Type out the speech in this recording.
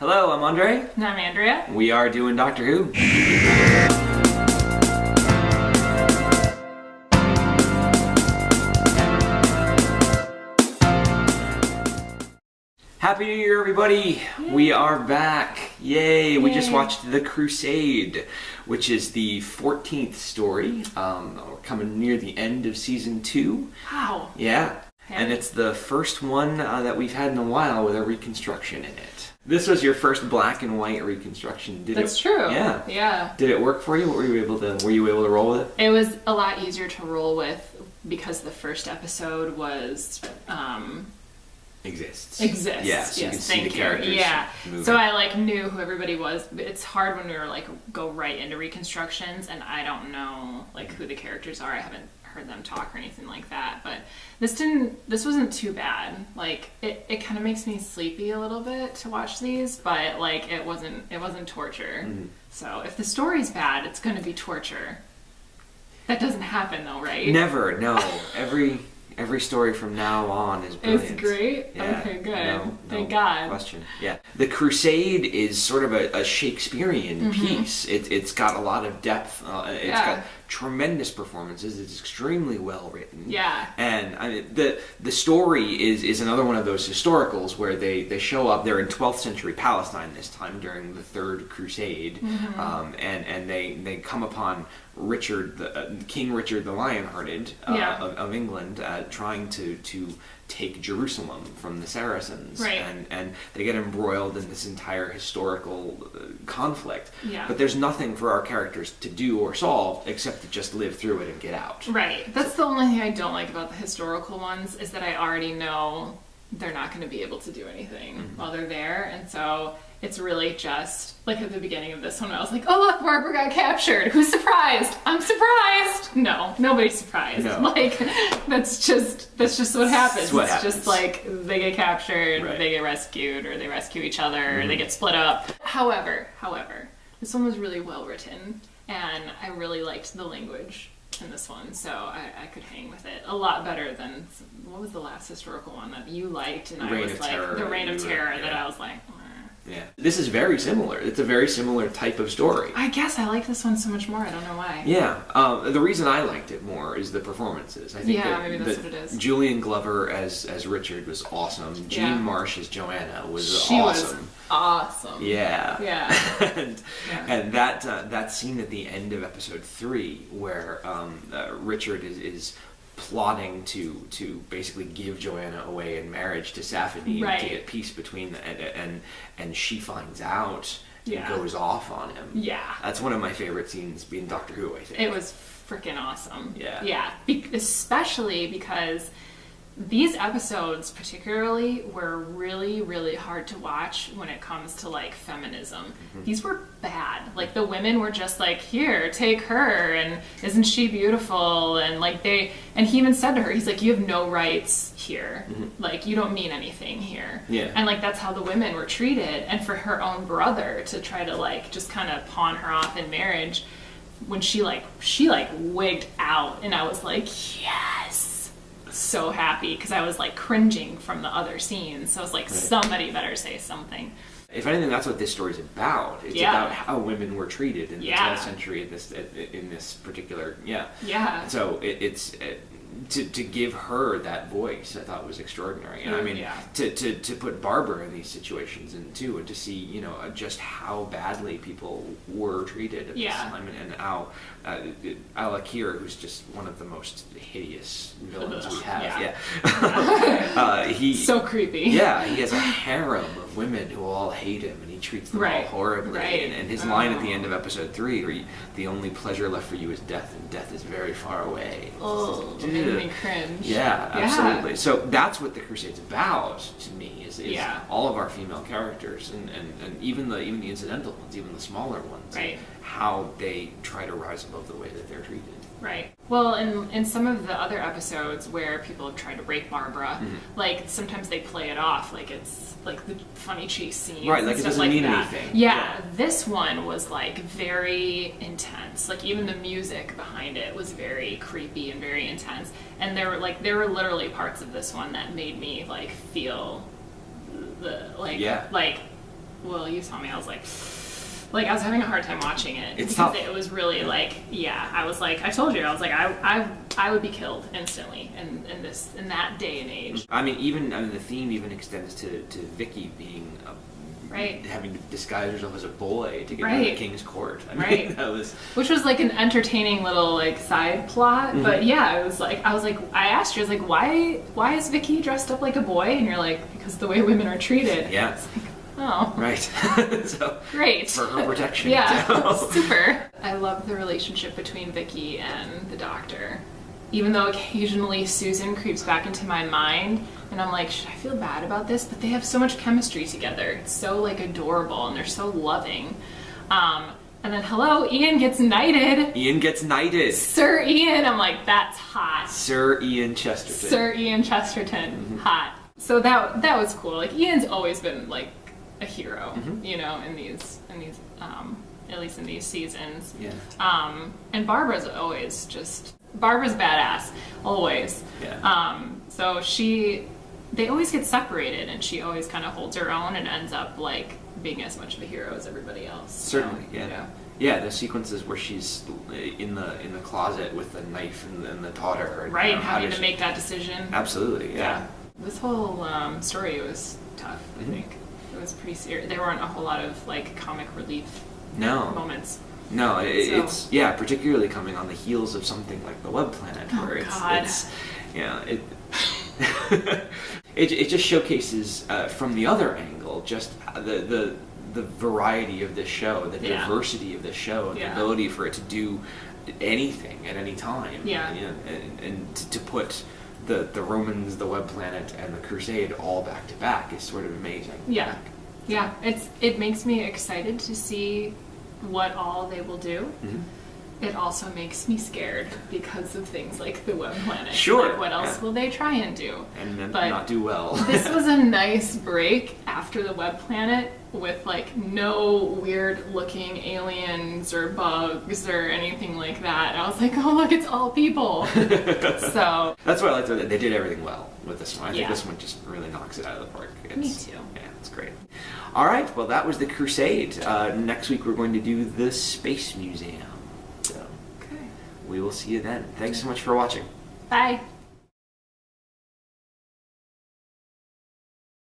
Hello, I'm Andre. And I'm Andrea. We are doing Doctor Who. Happy New Year, everybody! Yay. We are back. Yay! We just watched The Crusade, which is the 14th story. We're coming near the end of season 2. Wow. Yeah. And it's the first one that we've had in a while with a reconstruction in it. This was your first black and white reconstruction. That's true. Yeah. Yeah. Did it work for you? Were you able to roll with it? It was a lot easier to roll with because the first episode was Exists. Yeah, so you can see the characters. Yeah. moving. So I knew who everybody was. It's hard when we were go right into reconstructions and I don't know who the characters are. I haven't heard them talk or anything like that. But this wasn't too bad. It kind of makes me sleepy a little bit to watch these, but it wasn't torture. Mm-hmm. So if the story's bad, it's going to be torture. That doesn't happen though, right? Never. No. Every story from now on is brilliant. It's great? Yeah, okay, good. No Thank God. Question. Yeah. The Crusade is sort of a Shakespearean piece. It's got a lot of depth. It's got tremendous performances. It's extremely well written. Yeah. And the story is another one of those historicals where they show up. They're in 12th century Palestine this time during the Third Crusade. And they come upon King Richard the Lionhearted of England trying to take Jerusalem from the Saracens, right. and they get embroiled in this entire historical conflict. Yeah. But there's nothing for our characters to do or solve except to just live through it and get out. Right. That's the only thing I don't like about the historical ones is that I already know they're not going to be able to do anything while they're there, and so it's really just at the beginning of this one I was like, oh look, Barbara got captured. Who's surprised? I'm surprised. No, nobody's surprised. No. That's just what happens. What it's happens. Just they get captured, Right. they get rescued, or they rescue each other, or they get split up. However, this one was really well written, and I really liked the language in this one, so I could hang with it a lot better than what was the last historical one that you liked, and I was the Reign of Terror that I was like. Yeah. This is very similar. It's a very similar type of story. I guess I like this one so much more. I don't know why. Yeah. The reason I liked it more is the performances. I think maybe that's what it is. Julian Glover as Richard was awesome. Jean Marsh as Joanna was she awesome. Was awesome. Yeah. Yeah. and that scene at the end of episode 3 where Richard is plotting to basically give Joanna away in marriage to Safady to get peace between them, and she finds out and goes off on him. Yeah. That's one of my favorite scenes being Doctor Who, I think. It was freaking awesome. Yeah. Yeah. Especially because these episodes particularly were really, really hard to watch when it comes to feminism. These were bad. The women were just here, take her, and isn't she beautiful? And and he even said to her, he's like, you have no rights here. You don't mean anything here. Yeah. And that's how the women were treated. And for her own brother to try to just kind of pawn her off in marriage, when she wigged out, and I was like, yes. So happy because I was cringing from the other scenes, so I was like, somebody better say something. If anything, that's what this story's about. It's about how women were treated in the 12th century in this particular so it's to give her that voice, I thought was extraordinary. And I mean, to put Barbara in these situations and to see just how badly people were treated at this time, and how Al-Akir, who's just one of the most hideous villains we have. He's so creepy. Yeah, he has a harem of women who all hate him, and he treats them all horribly. Right. And his line at the end of episode 3, where the only pleasure left for you is death, and death is very far away. Oh, it made me cringe. Yeah, absolutely. So that's what the Crusade's about to me, is all of our female characters, and even the incidental ones, even the smaller ones, right. How they try to rise above the way that they're treated. Right. Well, in some of the other episodes where people have tried to rape Barbara, sometimes they play it off it's the funny chase scene. Right, it doesn't mean anything. Yeah, this one was very intense. Even the music behind it was very creepy and very intense. And there were literally parts of this one that made me feel well, you saw me, I was like I was having a hard time watching it. It's tough. It was really like, yeah, I was like, I told you, I was like, I would be killed instantly in that day and age. I mean, the theme even extends to Vicky being right, having to disguise herself as a boy to get out of the king's court. I mean, right. That was, which was like an entertaining little like side plot. Mm-hmm. But yeah, it was like I asked you, I was like, why is Vicky dressed up like a boy? And you're like, because the way women are treated. Yeah. It's like, oh. Right. So great. For her protection. Yeah. Super. I love the relationship between Vicky and the Doctor. Even though occasionally Susan creeps back into my mind and I'm like, should I feel bad about this? But they have so much chemistry together. It's so like adorable and they're so loving. And then Ian gets knighted. Ian gets knighted. Sir Ian. I'm like, that's hot. Sir Ian Chesterton. Sir Ian Chesterton. Mm-hmm. Hot. So that was cool. Like Ian's always been like a hero, mm-hmm. you know, in these at least in these seasons. Yeah. And Barbara's badass, always. Yeah. So they always get separated, and she always kind of holds her own and ends up like being as much of a hero as everybody else. Certainly, so, yeah. Yeah, the sequences where she's in the closet with the knife and the daughter. And, right, having to make that decision. Absolutely, yeah. This whole story was tough, I think. It was pretty serious. There weren't a whole lot of like comic relief moments. No, it's particularly coming on the heels of something like the Web Planet, where it just showcases from the other angle just the variety of this show, the diversity of this show, and the ability for it to do anything at any time. Yeah. And to put the Romans, the Web Planet, and the Crusade all back to back is sort of amazing. Yeah. Yeah. It makes me excited to see what all they will do. Mm-hmm. It also makes me scared because of things like the Web Planet. Sure. Like, what else will they try and do? And not do well. This was a nice break after the Web Planet with like no weird looking aliens or bugs or anything like that. I was like, oh look, it's all people. So that's why I liked it. They did everything well with this one. I think this one just really knocks it out of the park. Me too. Yeah, it's great. All right, well that was the Crusade. Next week we're going to do the Space Museum. So we will see you then. Thanks so much for watching. Bye.